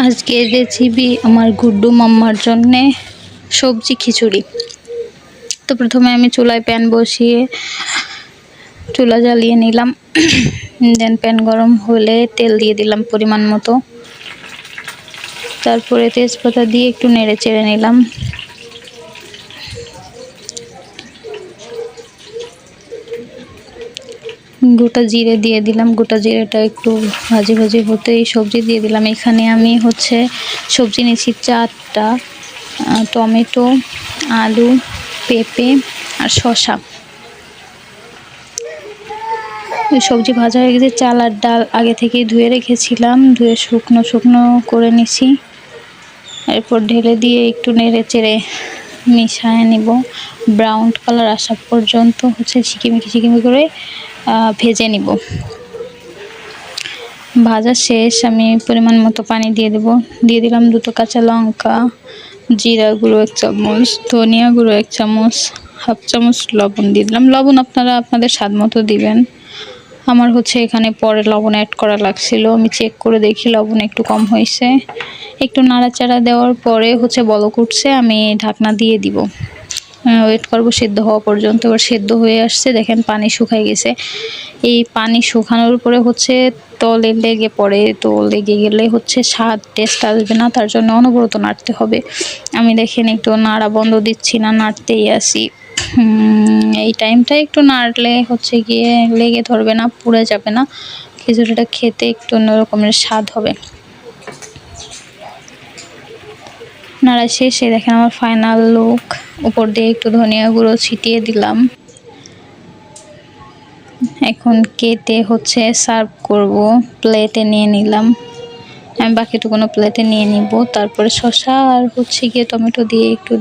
আজকে রেসিপি আমার গুড্ডু মাম্মার জন্যে সবজি খিচুড়ি। তো প্রথমে আমি চুলায় প্যান বসিয়ে চুলা জ্বালিয়ে নিলাম। দেন প্যান গরম হলে তেল দিয়ে দিলাম পরিমাণ মতো। তারপরে তেজপাতা দিয়ে একটু নেড়ে চেড়ে নিলাম। গোটা জিরে দিয়ে দিলাম। গোটা জিরেটা একটু ভাজি ভাজি হতেই সবজি দিয়ে দিলাম। এখানে আমি সবজি নিয়েছি 4টা, টমেটো, আলু, পেঁপে আর শসা। সবজি ভাজা হয়ে গেছে। চাল আর ডাল আগে থেকেই ধুয়ে রেখেছিলাম, ধুয়ে শুকনো শুকনো করে নিছি। এরপর ঢেলে দিয়ে একটু নেড়ে চেড়ে মিশিয়ে নিব। ব্রাউন কালার আসা পর্যন্ত চিকিমি করে ভেজে নিব। ভাজা শেষ, আমি পরিমাণ মতো পানি দিয়ে দেব। দিয়ে দিলাম 2টো কাঁচা লঙ্কা, জিরা গুঁড়ো 1 চামচ, ধনিয়া গুঁড়ো 1 চামচ, হাফ চামচ লবণ দিয়ে দিলাম। লবণ আপনারা আপনাদের স্বাদ মতো দিবেন। আমার এখানে পরে লবণ অ্যাড করা লাগছিল, আমি চেক করে দেখি লবণ একটু কম হয়েছে। একটু নাড়াচাড়া দেওয়ার পরে বলক উঠছে, আমি ঢাকনা দিয়ে দিব। ওয়েট করব সেদ্ধ হওয়া পর্যন্ত। এবার সেদ্ধ হয়ে আসছে, দেখেন পানি শুকায় গেছে। এই পানি শুকানোর পরে তলে লেগে পড়ে, তো লেগে গেলে স্বাদ টেস্ট আসবে না, তার জন্য অনবরত নাড়তে হবে। আমি দেখেন একটু নাড়া বন্ধ দিচ্ছি না, নাড়তেই আসি। এই টাইমটা একটু নাড়লে গিয়ে লেগে ধরবে না, পুড়ে যাবে না। খিচুড়িটা খেতে একটু অন্য রকমের স্বাদ হবে। নাড়া শেষে দেখেন আমার ফাইনাল লুক। উপর দিয়ে একটু ধনিয়া গুঁড়ো ছিটিয়ে দিলাম। এখন কেটে সার্ভ করব। প্লেটে নিয়ে নিলাম। আমি বাকিটুকুনো প্লেটে নিয়ে নিব। তারপরে শসা আর গিয়ে টমেটো দিয়ে একটু